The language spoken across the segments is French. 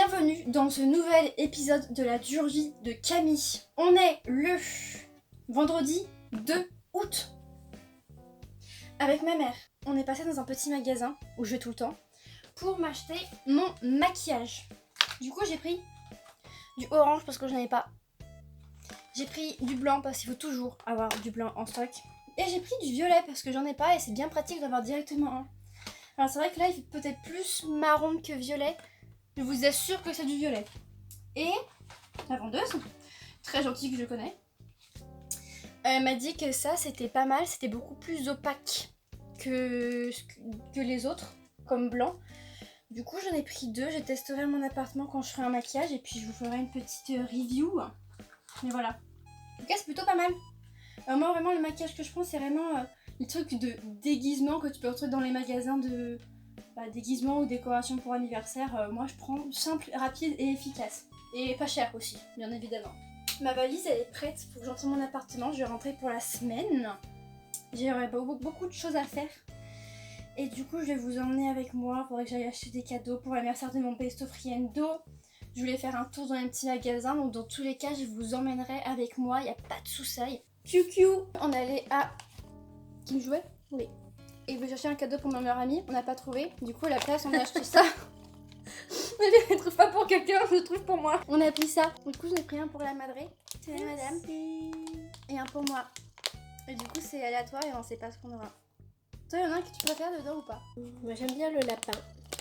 Bienvenue dans ce nouvel épisode de la Durgie de Camille. On est le vendredi 2 août. Avec ma mère, on est passé dans un petit magasin où je vais tout le temps pour m'acheter mon maquillage. Du coup, j'ai pris du orange parce que je n'en avais pas. J'ai pris du blanc parce qu'il faut toujours avoir du blanc en stock. Et j'ai pris du violet parce que j'en ai pas et c'est bien pratique d'avoir directement un. Alors c'est vrai que là il fait peut-être plus marron que violet. Je vous assure que c'est du violet. Et la vendeuse, très gentille que je connais, elle m'a dit que ça c'était pas mal, c'était beaucoup plus opaque que les autres, comme blanc. Du coup j'en ai pris deux, je testerai mon appartement quand je ferai un maquillage et puis je vous ferai une petite review. Mais voilà. En tout cas c'est plutôt pas mal. Moi vraiment le maquillage que je prends c'est vraiment les trucs de déguisement que tu peux retrouver dans les magasins de déguisement ou décoration pour anniversaire. Moi je prends simple, rapide et efficace. Et pas cher aussi, bien évidemment. Ma valise elle est prête pour que j'entre dans mon appartement. Je vais rentrer pour la semaine. J'aurai beaucoup de choses à faire. Et du coup je vais vous emmener avec moi. Il faudrait que j'aille acheter des cadeaux pour l'anniversaire de mon best friendo. Je voulais faire un tour dans un petit magasin. Donc dans tous les cas je vous emmènerai avec moi. Il n'y a pas de soucis. QQ. On allait à... Qui me jouait? Oui. Et vous cherchez un cadeau pour ma meilleure amie, on n'a pas trouvé. Du coup, à la place, on a acheté ça. Je ne trouve pas pour quelqu'un, je le trouve pour moi. On a pris ça. Du coup, j'en ai pris un pour la madré. C'est la madame. Et un pour moi. Et du coup, c'est aléatoire et on sait pas ce qu'on aura. Toi, il y en a un que tu préfères dedans ou pas? Moi, j'aime bien le lapin.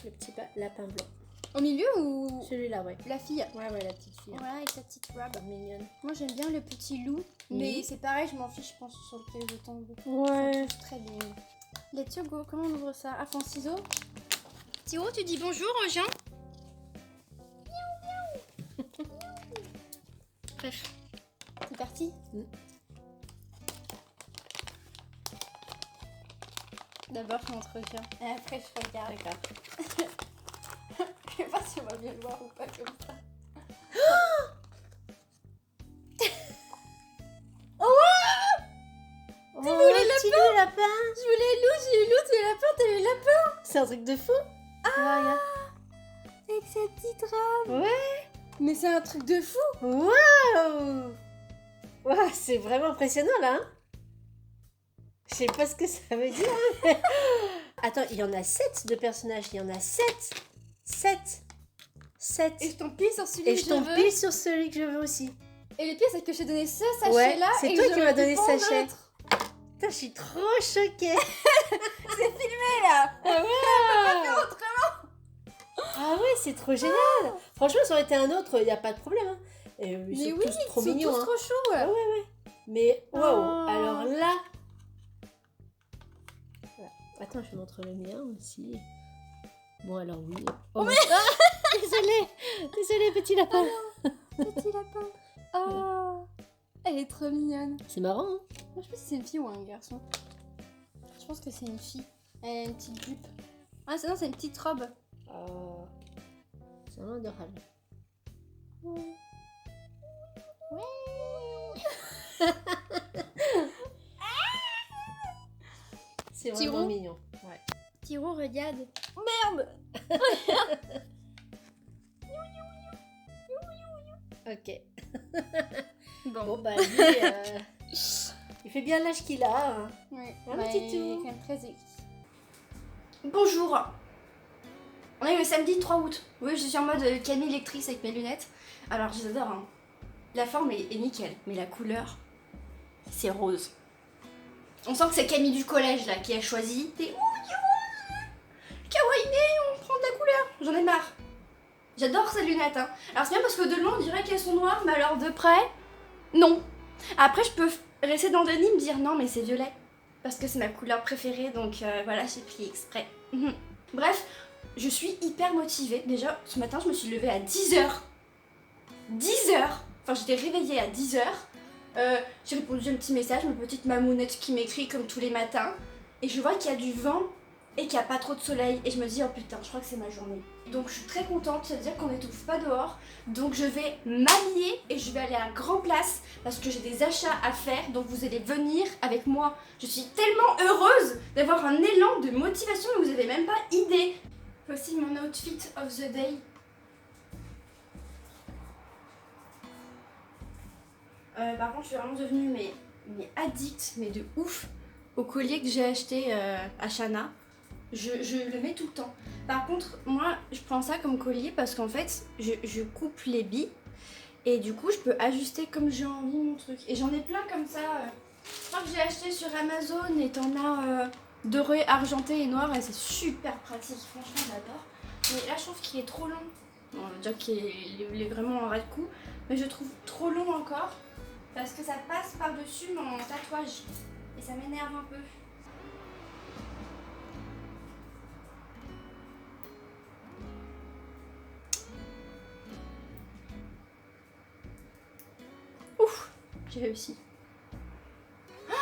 Le petit lapin blanc. Au milieu ou celui-là, ouais. La fille? Ouais, la petite fille. Ouais, avec sa petite robe. Mignonne. Moi, j'aime bien le petit loup. Mais c'est pareil, je m'en fiche, je pense, sur lequel je tombe. Ouais. Très bien. Let's go, comment on ouvre ça? Ah, prends ciseaux. Tiro, tu dis bonjour aux gens? Bref, c'est parti. D'abord, je m'entretiens. Et après, je regarde. D'accord. Je sais pas si on va bien le voir ou pas comme ça. Tu voulais le lapin? Je voulais loup, j'ai eu loup, tu es lapin, t'as eu lapin. C'est un truc de fou. Ah, avec sa petite robe. Ouais. Mais c'est un truc de fou. Waouh. Waouh, c'est vraiment impressionnant là. Hein, je sais pas ce que ça veut dire. Hein. Attends, il y en a 7 de personnages. Il y en a 7. 7. Et je tombe pile sur celui que je veux. Et je tombe pile sur celui que je veux aussi. Et le pire, c'est que je t'ai donné ce sachet ouais, là. c'est et toi qui m'as donné ce sachet. Putain, je suis trop choquée. C'est filmé là. Ah ouais. On peut pas faire autrement. Ah ouais, c'est trop génial. Franchement, ça aurait été un autre, il n'y a pas de problème. Hein. Et, ils sont tous trop mignons. Ils sont tous trop choux. Ah ouais. Mais waouh, alors là... Voilà. Attends, je montre le mien aussi. Bon, alors oui. Oh, mais... Désolée, petit lapin. Petit lapin. Oh, elle est trop mignonne. C'est marrant, hein. Moi, je sais pas si c'est une fille ou un garçon. Je pense que c'est une fille. Elle a une petite jupe. Ah, non, c'est une petite robe. C'est vraiment adorable. Ouais. C'est Tiro. vraiment mignon. Ouais. Tiro, regarde. Merde. Ok. Bon, Bah lui, il fait bien l'âge qu'il a. Hein. ouais. Un Bah, petit il est tout. quand même très écrit. Bonjour. On est le samedi 3 août. Oui, je suis en mode Camille lectrice avec mes lunettes. Alors, je les adore. Hein. La forme est nickel, mais la couleur, c'est rose. On sent que c'est Camille du collège là qui a choisi. Et kawaii, on prend de la couleur. J'en ai marre. J'adore ces lunettes. Hein. Alors, c'est bien parce que de loin, on dirait qu'elles sont noires, mais alors de près, non. Après, je peux rester dans le déni, me dire non, mais c'est violet. Parce que c'est ma couleur préférée, donc voilà, j'ai pris exprès. Bref, je suis hyper motivée. Déjà, ce matin, je me suis levée à 10h. 10h. Enfin, j'étais réveillée à 10h. J'ai répondu à un petit message, ma petite mamounette qui m'écrit comme tous les matins. Et je vois qu'il y a du vent et qu'il n'y a pas trop de soleil. Et je me dis, oh putain, je crois que c'est ma journée. Donc je suis très contente, c'est-à-dire qu'on n'étouffe pas dehors. Donc je vais m'habiller et je vais aller à Grand Place parce que j'ai des achats à faire. Donc vous allez venir avec moi. Je suis tellement heureuse d'avoir un élan de motivation, mais vous n'avez même pas idée. Voici mon outfit of the day. Par contre, je suis vraiment devenue mais addict, mais de ouf, au collier que j'ai acheté à Shana. Je le mets tout le temps. Par contre, moi, je prends ça comme collier parce qu'en fait, je coupe les billes et du coup, je peux ajuster comme j'ai envie mon truc. Et j'en ai plein comme ça. Je crois que j'ai acheté sur Amazon et t'en as doré, argenté et noir et c'est super pratique. Franchement, j'adore. Mais là, je trouve qu'il est trop long. Bon, on va dire qu'il est vraiment en ras de cou, mais je trouve trop long encore parce que ça passe par-dessus mon tatouage et ça m'énerve un peu. Ouf, j'ai réussi. Oh,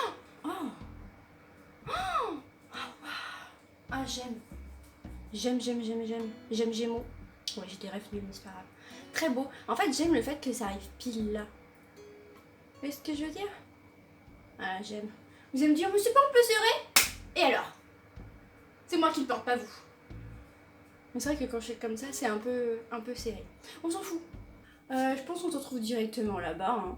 oh, ah, j'aime. J'aime Gémeaux. Ouais, j'ai des rêves nuls, mais c'est pas grave. Très beau. En fait, j'aime le fait que ça arrive pile là. Vous voyez ce que je veux dire? Ah, j'aime. Vous allez me dire, mais c'est pas un peu serré? Et alors? C'est moi qui le porte, pas vous. Mais c'est vrai que quand je fais comme ça, c'est un peu serré. On s'en fout. Je pense qu'on se retrouve directement là-bas. Hein.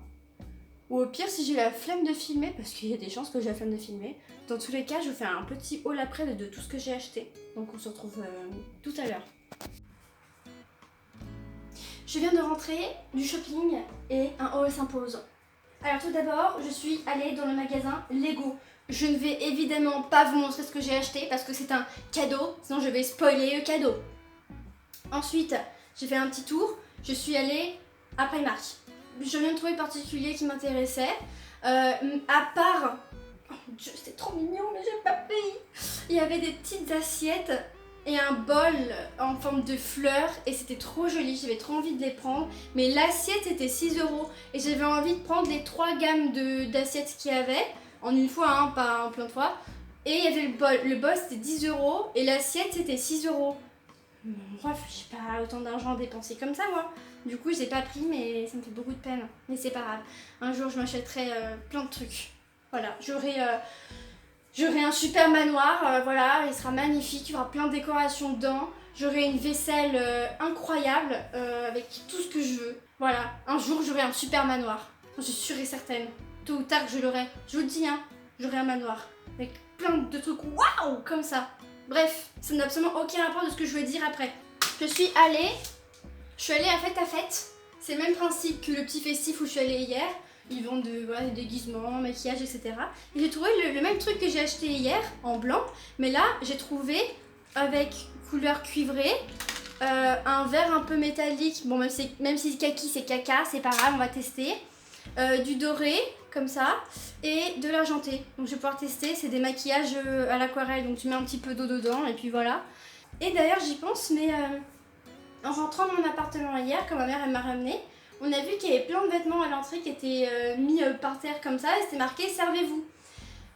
Ou au pire, si j'ai la flemme de filmer, parce qu'il y a des chances que j'ai la flemme de filmer, dans tous les cas, je vous fais un petit haul après de tout ce que j'ai acheté. Donc on se retrouve tout à l'heure. Je viens de rentrer du shopping et un haul s'impose. Alors tout d'abord, je suis allée dans le magasin Lego. Je ne vais évidemment pas vous montrer ce que j'ai acheté parce que c'est un cadeau, sinon je vais spoiler le cadeau. Ensuite, j'ai fait un petit tour, je suis allée à Primark. Je viens de trouver le particulier qui m'intéressait. À part... Oh mon dieu, c'était trop mignon, mais j'ai pas pris. Il y avait des petites assiettes et un bol en forme de fleurs et c'était trop joli, j'avais trop envie de les prendre. Mais l'assiette était 6 € et j'avais envie de prendre les 3 gammes d'assiettes qu'il y avait en une fois, hein, pas en plein de fois. Et il y avait le bol. Le bol c'était 10 € et l'assiette c'était 6 €. Bref, j'ai pas autant d'argent à dépenser comme ça moi. Du coup, je l'ai pas pris, mais ça me fait beaucoup de peine. Mais c'est pas grave. Un jour, je m'achèterai plein de trucs. Voilà, j'aurai un super manoir. Voilà, il sera magnifique. Il y aura plein de décorations dedans. J'aurai une vaisselle incroyable avec tout ce que je veux. Voilà, un jour, j'aurai un super manoir. Je suis sûre et certaine. Tôt ou tard, je l'aurai. Je vous le dis, hein, j'aurai un manoir avec plein de trucs waouh comme ça. Bref, ça n'a absolument aucun rapport de ce que je vais dire après. Je suis allée à Fête à Fête. C'est le même principe que le petit festif où je suis allée hier. Ils vendent voilà, des déguisements, maquillage, etc. Et j'ai trouvé le même truc que j'ai acheté hier en blanc. Mais là, j'ai trouvé avec couleur cuivrée, un vert un peu métallique. Bon, même si kaki c'est caca, c'est pas grave, on va tester. Du doré, comme ça, et de l'argenté. Donc je vais pouvoir tester, c'est des maquillages à l'aquarelle, donc tu mets un petit peu d'eau dedans, et puis voilà. Et d'ailleurs j'y pense, mais en rentrant de mon appartement hier, quand ma mère elle m'a ramené, on a vu qu'il y avait plein de vêtements à l'entrée qui étaient mis par terre comme ça, et c'était marqué « Servez-vous ».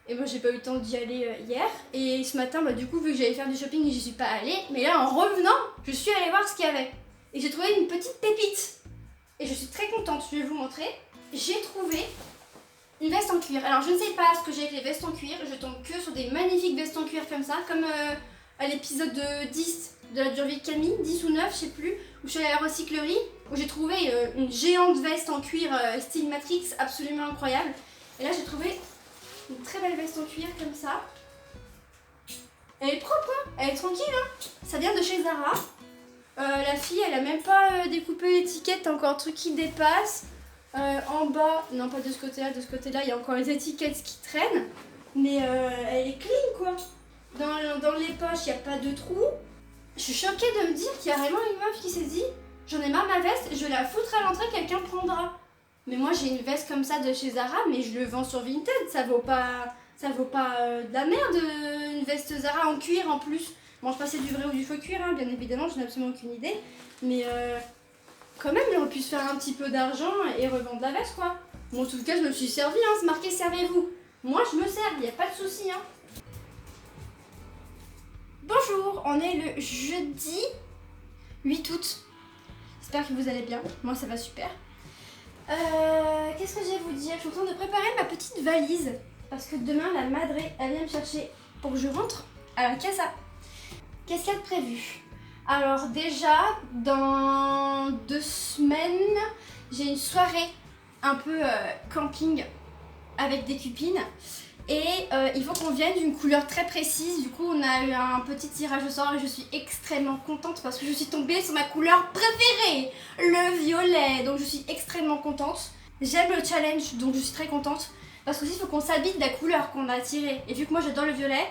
Et moi j'ai pas eu le temps d'y aller hier, et ce matin, bah, du coup, vu que j'allais faire du shopping, j'y suis pas allée, mais là en revenant, je suis allée voir ce qu'il y avait. Et j'ai trouvé une petite pépite. Et je suis très contente, je vais vous montrer. J'ai trouvé une veste en cuir. Alors je ne sais pas ce que j'ai avec les vestes en cuir, je tombe que sur des magnifiques vestes en cuir comme ça, comme à l'épisode 10 de la durée de Camille, 10 ou 9, je sais plus, où je suis allée à la recyclerie, où j'ai trouvé une géante veste en cuir style Matrix absolument incroyable. Et là j'ai trouvé une très belle veste en cuir comme ça. Elle est propre, hein, elle est tranquille, hein. Ça vient de chez Zara. La fille elle a même pas découpé l'étiquette, t'as encore un truc qui dépasse. En bas, non pas de ce côté-là, il y a encore les étiquettes qui traînent. Mais elle est clean quoi. Dans les poches, il n'y a pas de trous. Je suis choquée de me dire qu'il y a vraiment une meuf qui s'est dit j'en ai marre de ma veste, je vais la foutre à l'entrée, quelqu'un prendra. Mais moi j'ai une veste comme ça de chez Zara, mais je le vends sur Vinted, ça vaut pas de la merde, une veste Zara en cuir en plus. Bon, je passais du vrai ou du faux cuir, hein, bien évidemment, je n'ai absolument aucune idée. Mais quand même, on puisse faire un petit peu d'argent et revendre la veste, quoi. Bon, en tout cas, je me suis servi, hein, c'est marqué servez-vous. Moi, je me sers, il n'y a pas de souci, hein. Bonjour, on est le jeudi 8 août. J'espère que vous allez bien, moi ça va super. Qu'est-ce que je vais vous dire? Je suis en train de préparer ma petite valise. Parce que demain, la madre, elle vient me chercher pour que je rentre à la casa. Qu'est-ce qu'il y a de prévu? Alors déjà, dans 2 semaines, j'ai une soirée un peu camping avec des cupines. Et il faut qu'on vienne d'une couleur très précise. Du coup, on a eu un petit tirage au sort et je suis extrêmement contente parce que je suis tombée sur ma couleur préférée, le violet. Donc je suis extrêmement contente. J'aime le challenge, donc je suis très contente. Parce qu'aussi, il faut qu'on s'habille de la couleur qu'on a tirée. Et vu que moi j'adore le violet,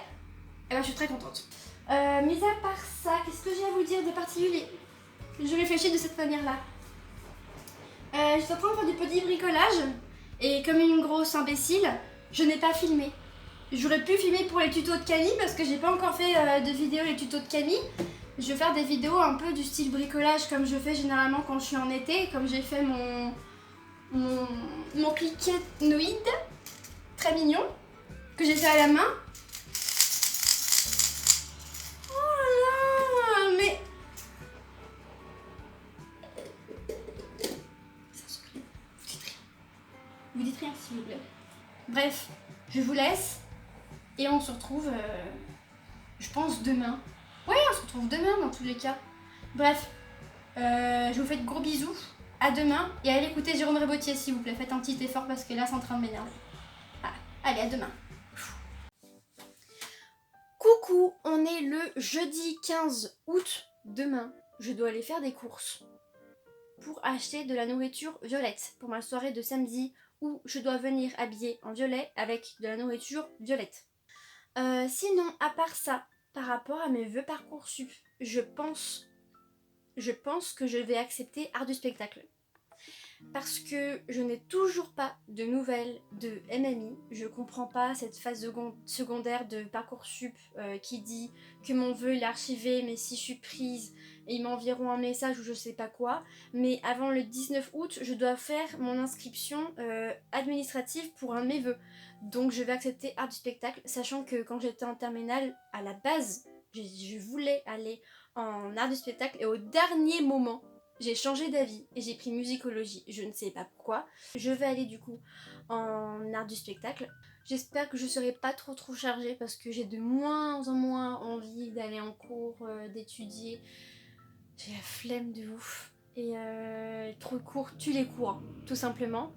eh ben, je suis très contente. Mis à part ça, qu'est-ce que j'ai à vous dire de particulier? Je réfléchis de cette manière-là. Je suis en train de faire du petit bricolage. Et comme une grosse imbécile, je n'ai pas filmé. J'aurais pu filmer pour les tutos de Camille parce que j'ai pas encore fait de vidéo les tutos de Camille. Je vais faire des vidéos un peu du style bricolage comme je fais généralement quand je suis en été. Comme j'ai fait mon cliquet-noïde, très mignon, que j'ai fait à la main. Oh là, mais... Vous dites rien s'il vous plaît. Bref, je vous laisse et on se retrouve, je pense, demain. Ouais, on se retrouve demain dans tous les cas. Bref, je vous fais de gros bisous. À demain et allez écouter Jérôme Rébautier s'il vous plaît. Faites un petit effort parce que là c'est en train de m'énerver. Voilà. Allez, à demain. Coucou, on est le jeudi 15 août. Demain, je dois aller faire des courses pour acheter de la nourriture violette pour ma soirée de samedi où je dois venir habillée en violet avec de la nourriture violette. Sinon, à part ça, par rapport à mes vœux Parcoursup, je pense que je vais accepter art du spectacle. Parce que je n'ai toujours pas de nouvelles de MMI. Je comprends pas cette phase secondaire de Parcoursup qui dit que mon vœu est archivé, mais si je suis prise, ils m'enverront un message ou je sais pas quoi. Mais avant le 19 août, je dois faire mon inscription administrative pour un de mes vœux. Donc je vais accepter art du spectacle, sachant que quand j'étais en terminale, à la base, je voulais aller en art du spectacle et au dernier moment, j'ai changé d'avis et j'ai pris musicologie, je ne sais pas pourquoi. Je vais aller du coup en art du spectacle. J'espère que je serai pas trop chargée parce que j'ai de moins en moins envie d'aller en cours, d'étudier. J'ai la flemme de ouf. Et trop court tue les cours, tout simplement.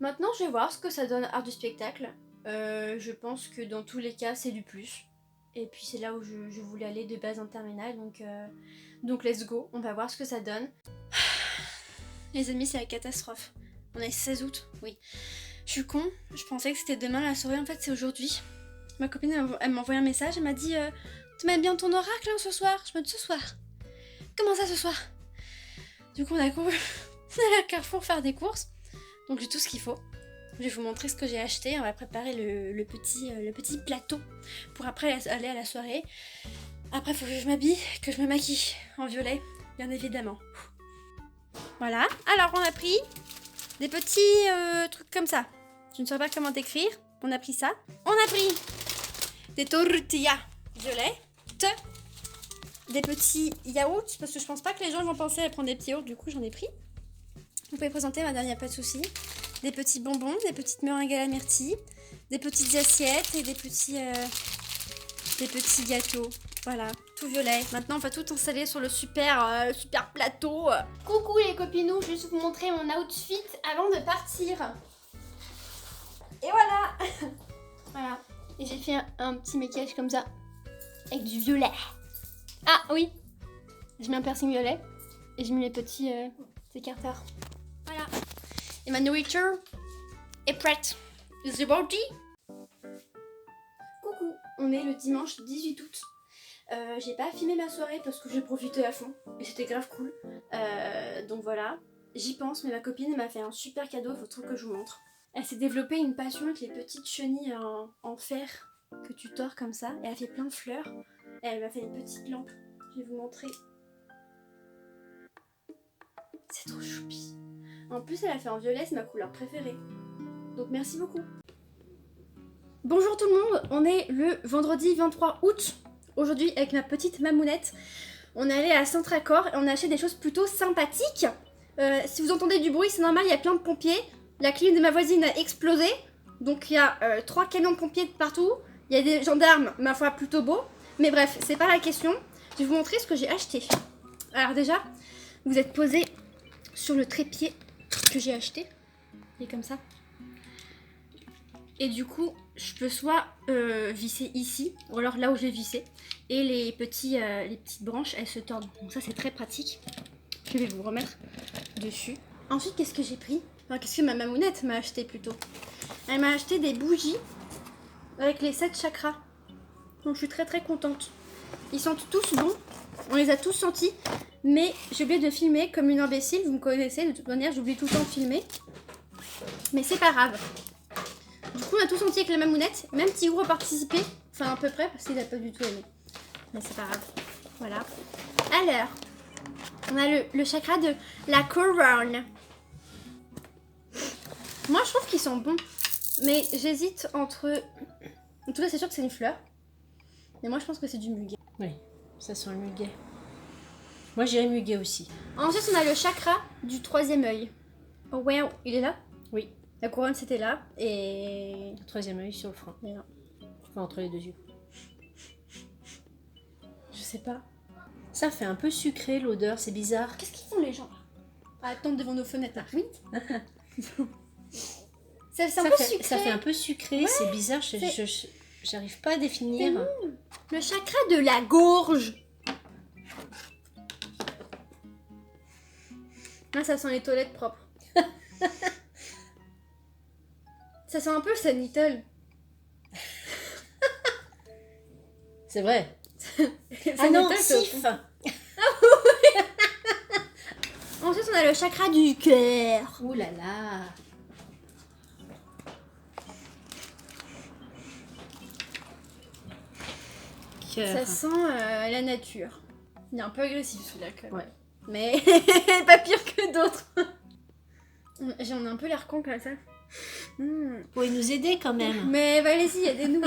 Maintenant je vais voir ce que ça donne art du spectacle. Je pense que dans tous les cas c'est du plus. Et puis c'est là où je voulais aller de base en terminale, donc let's go, on va voir ce que ça donne. Les amis, c'est la catastrophe. On est 16 août, oui. Je suis con, je pensais que c'était demain la soirée, en fait c'est aujourd'hui. Ma copine, elle m'a envoyé un message, elle m'a dit tu mets bien ton oracle hein, ce soir? Je me dis ce soir. Comment ça ce soir? Du coup on a couru à Carrefour faire des courses, donc j'ai tout ce qu'il faut. Je vais vous montrer ce que j'ai acheté, on va préparer le petit plateau pour après aller à la soirée. Après il faut que je m'habille, que je me maquille en violet, bien évidemment. Voilà, alors on a pris des petits trucs comme ça. Je ne sais pas comment décrire, on a pris ça. On a pris des tortillas violettes, des petits yaourts, parce que je pense pas que les gens vont penser à prendre des petits yaourts, du coup j'en ai pris. Vous pouvez présenter madame, il n'y a pas de souci. Des petits bonbons, des petites meringues à la myrtille, des petites assiettes et des petits gâteaux. Voilà, tout violet. Maintenant, on va tout installer sur le super plateau. Coucou les copinous, je vais juste vous montrer mon outfit avant de partir. Et voilà. Voilà. Et j'ai fait un petit maquillage comme ça, avec du violet. Ah oui, j'ai mis un piercing violet et j'ai mis mes petits écarteurs. Voilà. Et ma nourriture est prête. Is it ready? Coucou, on est le dimanche 18 août. J'ai pas filmé ma soirée parce que j'ai profité à fond et c'était grave cool. Donc voilà, j'y pense, mais ma copine m'a fait un super cadeau, il faut trop que je vous montre. Elle s'est développée une passion avec les petites chenilles en fer que tu tords comme ça, et elle a fait plein de fleurs. Et elle m'a fait une petite lampe, je vais vous montrer. C'est trop choupi. En plus, elle a fait en violet, c'est ma couleur préférée. Donc merci beaucoup. Bonjour tout le monde, on est le vendredi 23 août. Aujourd'hui, avec ma petite mamounette, on est allé à Centracor et on a acheté des choses plutôt sympathiques. Si vous entendez du bruit, c'est normal, il y a plein de pompiers. La clim de ma voisine a explosé. Donc il y a 3 camions de pompiers de partout. Il y a des gendarmes, ma foi, plutôt beaux. Mais bref, c'est pas la question. Je vais vous montrer ce que j'ai acheté. Alors déjà, vous êtes posé sur le trépied que j'ai acheté. Il est comme ça. Et du coup, je peux soit visser ici, ou alors là où je vais visser. Et les petites branches, elles se tordent. Donc ça, c'est très pratique. Je vais vous remettre dessus. Ensuite, qu'est-ce que j'ai pris? Enfin, qu'est-ce que ma mamounette m'a acheté plutôt? Elle m'a acheté des bougies avec les 7 chakras. Donc je suis très très contente. Ils sentent tous bons. On les a tous sentis. Mais j'ai oublié de filmer comme une imbécile. Vous me connaissez, de toute manière, j'oublie tout le temps de filmer. Mais c'est pas grave. Du coup, on a tous senti avec la mamounette. Même Tigrou a participé. Enfin, à peu près, parce qu'il a pas du tout aimé. Mais c'est pas grave. Voilà. Alors, on a le chakra de la couronne. Moi, je trouve qu'ils sont bons. Mais j'hésite entre... En tout cas, c'est sûr que c'est une fleur. Mais moi, je pense que c'est du muguet. Oui, ça sent le muguet. Moi, j'irais muguet aussi. Ensuite, on a le chakra du 3e œil. Oh, ouais, il est là? Oui. La couronne, c'était là. Et... Le 3e œil sur le front. Et là. Enfin, entre les deux yeux. Je sais pas. Ça fait un peu sucré l'odeur, c'est bizarre. Qu'est-ce qu'ils font les gens là? À attendre devant nos fenêtres là. Oui. C'est un peu sucré. Ça fait un peu sucré, ouais, c'est bizarre, j'arrive pas à définir. Le chakra de la gorge. Là, ça sent les toilettes propres. Ça sent un peu le Sanitol. C'est vrai. Ah non, Sif. Ensuite, on a le chakra du cœur. Ouh là là. Ça sent la nature. Il est un peu agressif celui-là quand même. Ouais. Mais pas pire que d'autres. J'en ai un peu l'air con comme ça. Vous pouvez nous aider quand même. Mais bah, allez-y, aidez-nous.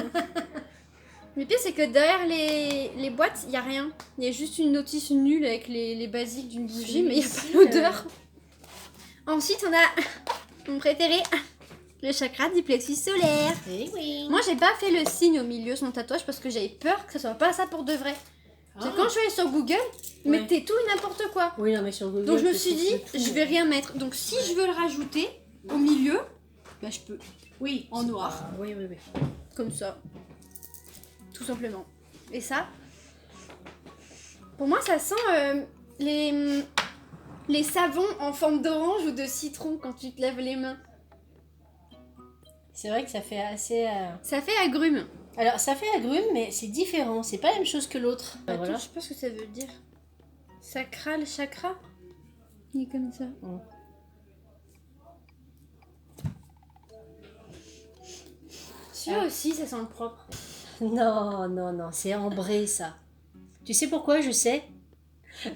Le pire, c'est que derrière les boîtes, il n'y a rien. Il y a juste une notice nulle avec les basiques d'une bougie, mais il n'y a pas l'odeur. Ensuite, on a mon préféré, le chakra du plexus solaire. Eh oui. Moi, j'ai pas fait le signe au milieu sur mon tatouage parce que j'avais peur que ça soit pas ça pour de vrai. Parce que quand je suis allée sur Google, ils mettaient tout et n'importe quoi. Oui, non, mais sur Google. Donc je me suis dit, je vais rien mettre. Donc si je veux le rajouter au milieu, bah je peux. Oui, en noir. Oui, oui, oui. Comme ça. Tout simplement. Et ça, pour moi, ça sent les savons en forme d'orange ou de citron quand tu te laves les mains. C'est vrai que ça fait assez... Ça fait agrumes. Alors, ça fait agrumes, mais c'est différent. C'est pas la même chose que l'autre. Attends, Voilà. je sais pas ce que ça veut dire. Sacral chakra. Il est comme ça. Celui-là aussi, ça sent le propre. Non, non, non, c'est ambré ça. Tu sais pourquoi je sais?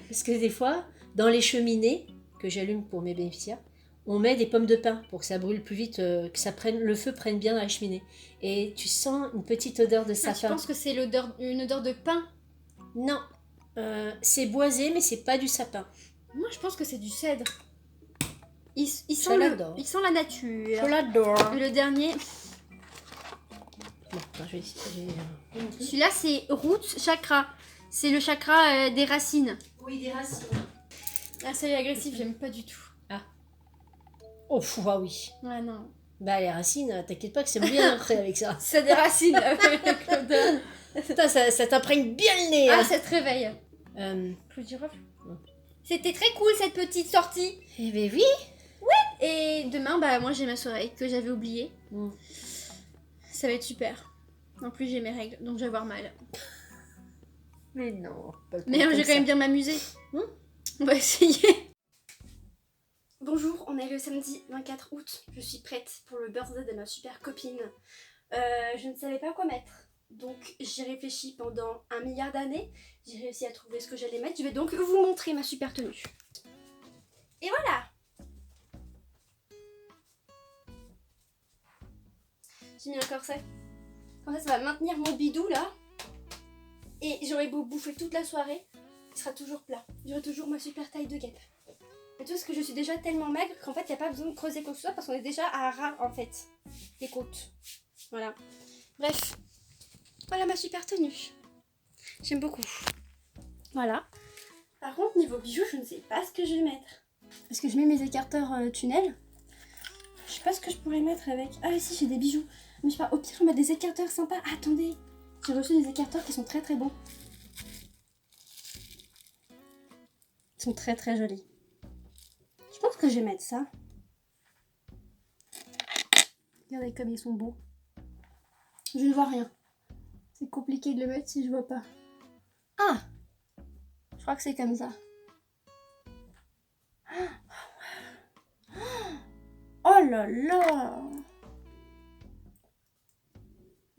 Parce que des fois, dans les cheminées que j'allume pour mes bénéficiaires, on met des pommes de pin pour que ça brûle plus vite, que le feu prenne bien dans la cheminée. Et tu sens une petite odeur de sapin. Je pense que c'est une odeur de pain. Non, c'est boisé, mais c'est pas du sapin. Moi, je pense que c'est du cèdre. Il sent la nature. Je l'adore. Et le dernier, Bon, attends, je vais essayer. celui-là, c'est root chakra. C'est le chakra des racines. Oui, des racines. Ah, ça est agressif, j'aime pas du tout. Oh, fou, ah oui. Ouais, non. Bah, les racines, t'inquiète pas que c'est bien après avec ça. C'est des racines avec l'odeur. Putain, ça t'imprègne bien le nez. Ah, hein. ça te réveille. Clou de girofle. C'était très cool cette petite sortie. Eh ben oui. Et demain, bah moi j'ai ma soirée que j'avais oubliée. Ça va être super. En plus j'ai mes règles, donc je vais avoir mal. Mais non. Mais je vais quand même bien m'amuser. On va essayer. Bonjour, on est le samedi 24 août. Je suis prête pour le birthday de ma super copine. Je ne savais pas quoi mettre. Donc j'ai réfléchi pendant 1 milliard d'années. J'ai réussi à trouver ce que j'allais mettre. Je vais donc vous montrer ma super tenue. Et voilà. J'ai mis un corset. Comme ça va maintenir mon bidou là. Et j'aurai beau bouffer toute la soirée, il sera toujours plat. J'aurai toujours ma super taille de guêpe. Et tout parce que je suis déjà tellement maigre qu'en fait il n'y a pas besoin de creuser quoi que ce soit parce qu'on est déjà à ras en fait. Les côtes. Voilà. Bref. Voilà ma super tenue. J'aime beaucoup. Voilà. Par contre niveau bijoux je ne sais pas ce que je vais mettre. Est-ce que je mets mes écarteurs tunnels? Je sais pas ce que je pourrais mettre avec. Ah oui, si, j'ai des bijoux. Mais je sais pas, au pire, je vais mettre des écarteurs sympas. Ah, attendez, j'ai reçu des écarteurs qui sont très très beaux. Ils sont très très jolis. Je pense que je vais mettre ça. Regardez comme ils sont beaux. Je ne vois rien. C'est compliqué de le mettre si je vois pas. Ah! Je crois que c'est comme ça. Oh là là!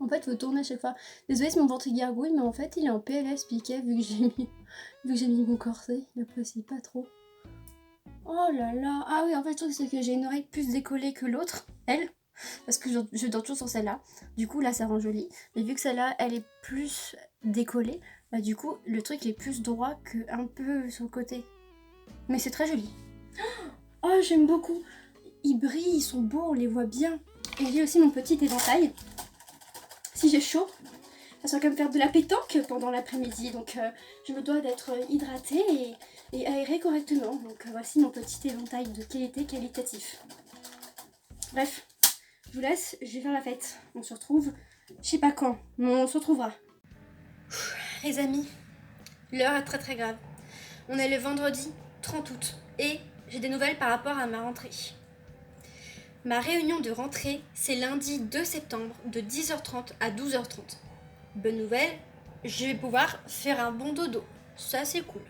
En fait, faut tourner à chaque fois. Désolée si mon ventre il gargouille, mais en fait, il est en PLS piquet vu que j'ai mis mon corset. Il apprécie pas trop. Oh là là! Ah oui, en fait, le truc, c'est que j'ai une oreille plus décollée que l'autre, elle. Parce que je dors toujours sur celle-là. Du coup, là, ça rend joli. Mais vu que celle-là, elle est plus décollée, bah du coup, le truc il est plus droit qu'un peu sur le côté. Mais c'est très joli. Oh, j'aime beaucoup. Ils brillent, ils sont beaux, on les voit bien. Et j'ai aussi mon petit éventail. Si j'ai chaud, ça soit comme faire de la pétanque pendant l'après-midi. Donc, je me dois d'être hydratée et aérée correctement. Donc, voici mon petit éventail de qualité qualitatif. Bref. Je vous laisse, je vais faire la fête. On se retrouve, je sais pas quand, mais on se retrouvera. Les amis, l'heure est très très grave. On est le vendredi 30 août et j'ai des nouvelles par rapport à ma rentrée. Ma réunion de rentrée, c'est lundi 2 septembre de 10h30 à 12h30. Bonne nouvelle, je vais pouvoir faire un bon dodo. Ça c'est cool.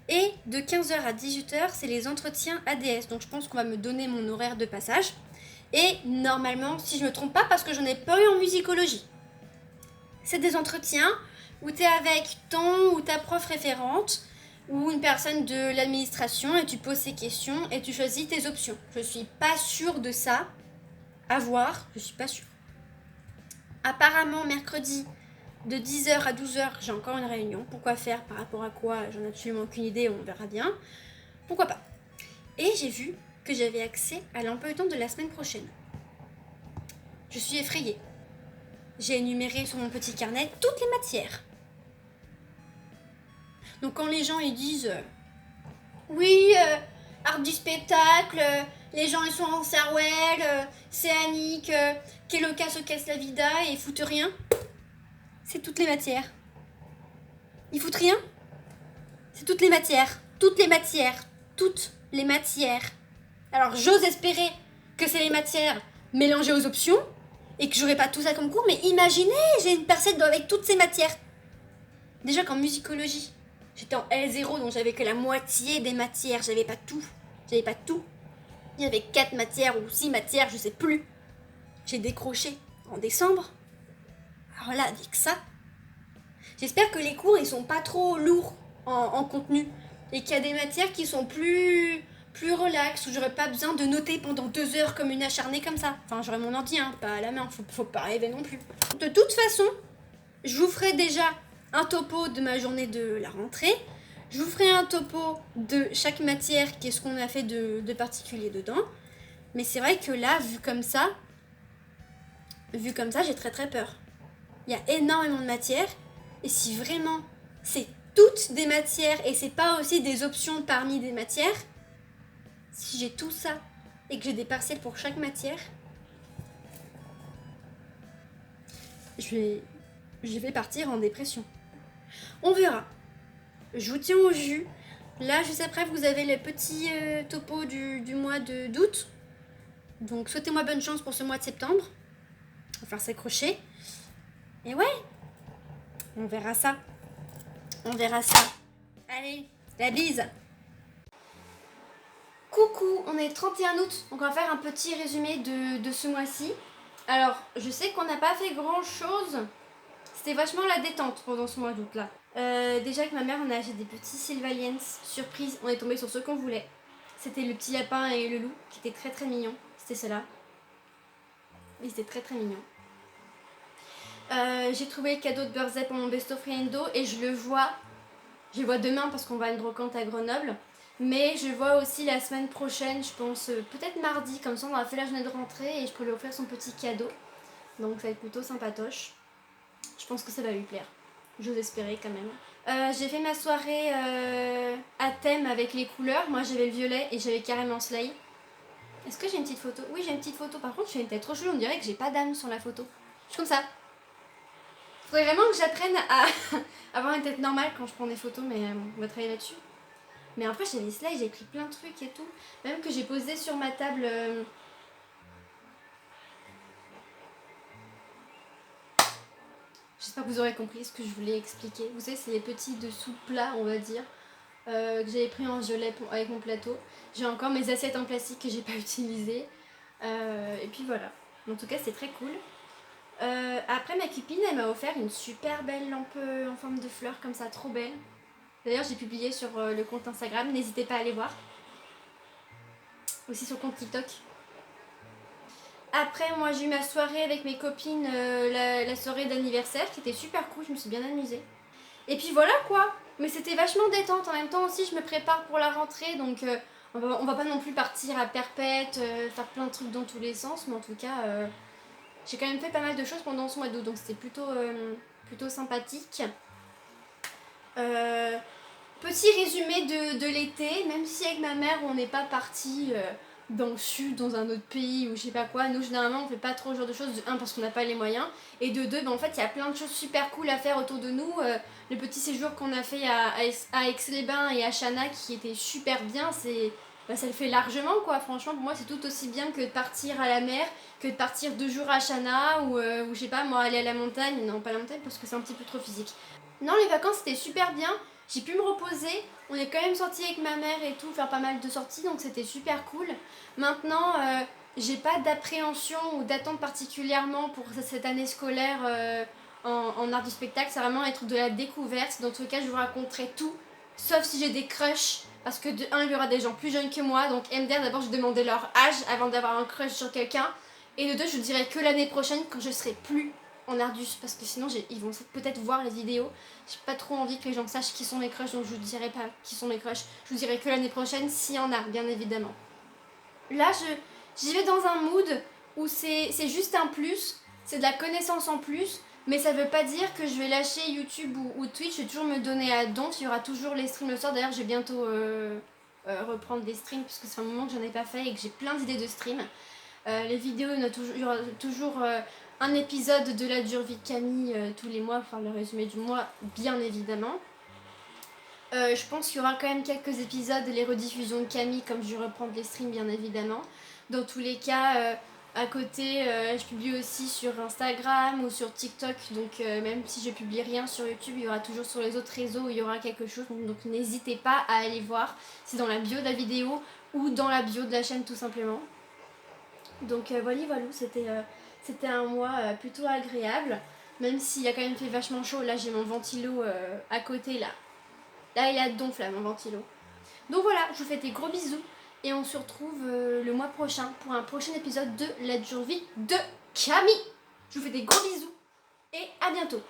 Et de 15h à 18h, c'est les entretiens ADS. Donc je pense qu'on va me donner mon horaire de passage. Et normalement, si je me trompe pas, parce que j'en ai pas eu en musicologie, c'est des entretiens où tu es avec ton ou ta prof référente ou une personne de l'administration et tu poses ces questions et tu choisis tes options. Je suis pas sûre de ça. À voir, je suis pas sûre. Apparemment, mercredi, de 10h à 12h, j'ai encore une réunion. Pourquoi faire? Par rapport à quoi? J'en ai absolument aucune idée, on verra bien. Pourquoi pas? Et j'ai vu que j'avais accès à l'emploi du temps de la semaine prochaine. Je suis effrayée. J'ai énuméré sur mon petit carnet toutes les matières. Donc quand les gens ils disent oui, art du spectacle, les gens ils sont en Sarwell, c'est Annick, Keloka se casse la vida et ils foutent rien, c'est toutes les matières. Ils foutent rien? C'est toutes les matières, toutes les matières, toutes les matières. Alors j'ose espérer que c'est les matières mélangées aux options et que j'aurai pas tout ça comme cours, mais imaginez, j'ai une percette avec toutes ces matières. Déjà qu'en musicologie, j'étais en L0, donc j'avais que la moitié des matières, j'avais pas tout. J'avais pas tout. Il y avait 4 matières ou 6 matières, je sais plus. J'ai décroché en décembre. Alors là, avec ça, j'espère que les cours ils sont pas trop lourds en contenu et qu'il y a des matières qui sont plus relax, où j'aurais pas besoin de noter pendant 2 heures comme une acharnée comme ça. Enfin, j'aurais mon ordi, hein, pas à la main, faut pas rêver non plus. De toute façon, je vous ferai déjà un topo de ma journée de la rentrée. Je vous ferai un topo de chaque matière, qu'est-ce qu'on a fait de particulier dedans. Mais c'est vrai que là, vu comme ça, j'ai très très peur. Il y a énormément de matières. Et si vraiment c'est toutes des matières et c'est pas aussi des options parmi des matières, si j'ai tout ça et que j'ai des partiels pour chaque matière, je vais partir en dépression. On verra. Je vous tiens au jus. Là, juste après, vous avez le petit topo du mois d'août. Donc, souhaitez-moi bonne chance pour ce mois de septembre. On va faire s'accrocher. Et ouais, on verra ça. On verra ça. Allez, la bise. Coucou, on est le 31 août. Donc, on va faire un petit résumé de ce mois-ci. Alors, je sais qu'on n'a pas fait grand-chose. C'était vachement la détente pendant ce mois d'août là. Déjà avec ma mère on a acheté des petits Sylvaliens surprise, on est tombé sur ce qu'on voulait. C'était le petit lapin et le loup qui étaient très très mignons. C'était ceux-là. Ils étaient très très mignons. J'ai trouvé le cadeau de Birthday pour mon besto friendo et je le vois demain parce qu'on va à une brocante à Grenoble. Mais je le vois aussi la semaine prochaine, je pense peut-être mardi, comme ça on a fait la journée de rentrée et je peux lui offrir son petit cadeau. Donc ça va être plutôt sympatoche. Je pense que ça va lui plaire. J'ose espérer quand même. J'ai fait ma soirée à thème avec les couleurs. Moi j'avais le violet et j'avais carrément Slay. Est-ce que j'ai une petite photo? Oui, j'ai une petite photo. Par contre, j'ai une tête trop chelou. On dirait que j'ai pas d'âme sur la photo. Je suis comme ça. Faudrait vraiment que j'apprenne à avoir une tête normale quand je prends des photos, mais on va travailler là-dessus. Mais après, j'ai les slides, j'ai écrit plein de trucs et tout. Même que j'ai posé sur ma table. J'espère que vous aurez compris ce que je voulais expliquer. Vous savez, c'est les petits dessous de plat, on va dire, que j'avais pris en violet avec mon plateau. J'ai encore mes assiettes en plastique que j'ai pas utilisées. Et puis voilà. En tout cas, c'est très cool. Après, ma copine, elle m'a offert une super belle lampe en forme de fleur, comme ça, trop belle. D'ailleurs, j'ai publié sur le compte Instagram, n'hésitez pas à aller voir. Aussi sur le compte TikTok. Après, moi, j'ai eu ma soirée avec mes copines, la soirée d'anniversaire, qui était super cool, je me suis bien amusée. Et puis voilà, quoi. Mais c'était vachement détente. En même temps aussi, je me prépare pour la rentrée, donc on va pas non plus partir à perpète, faire plein de trucs dans tous les sens, mais en tout cas... j'ai quand même fait pas mal de choses pendant ce mois d'août, donc c'était plutôt sympathique. Petit résumé de l'été, même si avec ma mère on n'est pas parti dans le sud, dans un autre pays ou je sais pas quoi, nous généralement on fait pas trop ce genre de choses, de un parce qu'on n'a pas les moyens, et de deux, en fait il y a plein de choses super cool à faire autour de nous. Le petit séjour qu'on a fait à Aix-les-Bains et à Chana qui était super bien, ça le fait largement quoi. Franchement pour moi c'est tout aussi bien que de partir à la mer, que de partir 2 jours à Chana ou je sais pas moi aller à la montagne. Non, pas la montagne parce que c'est un petit peu trop physique. Non, les vacances c'était super bien, j'ai pu me reposer, on est quand même sorti avec ma mère et tout, faire pas mal de sorties, donc c'était super cool. Maintenant j'ai pas d'appréhension ou d'attente particulièrement pour cette année scolaire en art du spectacle, c'est vraiment être de la découverte. Dans tous les cas je vous raconterai tout, sauf si j'ai des crushs. Parce que de un, il y aura des gens plus jeunes que moi, donc MDR, d'abord je demandais leur âge avant d'avoir un crush sur quelqu'un. Et de deux, je vous dirai que l'année prochaine quand je serai plus en Ardus, parce que sinon ils vont peut-être voir les vidéos. J'ai pas trop envie que les gens sachent qui sont mes crushs, donc je vous dirai pas qui sont mes crushs. Je vous dirai que l'année prochaine s'il y en a, bien évidemment. Là, j'y vais dans un mood où c'est juste un plus, c'est de la connaissance en plus. Mais ça veut pas dire que je vais lâcher YouTube ou Twitch, je vais toujours me donner à donf, il y aura toujours les streams le soir. D'ailleurs, je vais bientôt reprendre des streams parce que c'est un moment que j'en ai pas fait et que j'ai plein d'idées de streams. Les vidéos, il y aura toujours un épisode de la dure vie de Camille tous les mois, enfin le résumé du mois, bien évidemment. Je pense qu'il y aura quand même quelques épisodes, les rediffusions de Camille, comme je vais reprendre les streams, bien évidemment. Dans tous les cas... à côté, je publie aussi sur Instagram ou sur TikTok, donc même si je publie rien sur YouTube, il y aura toujours sur les autres réseaux où il y aura quelque chose, donc n'hésitez pas à aller voir, c'est dans la bio de la vidéo ou dans la bio de la chaîne tout simplement. Donc voilà, c'était un mois plutôt agréable, même s'il a quand même fait vachement chaud. Là j'ai mon ventilo à côté là. Là il a donf là mon ventilo. Donc voilà, je vous fais des gros bisous. Et on se retrouve le mois prochain pour un prochain épisode de La dure vie de Camille. Je vous fais des gros bisous et à bientôt.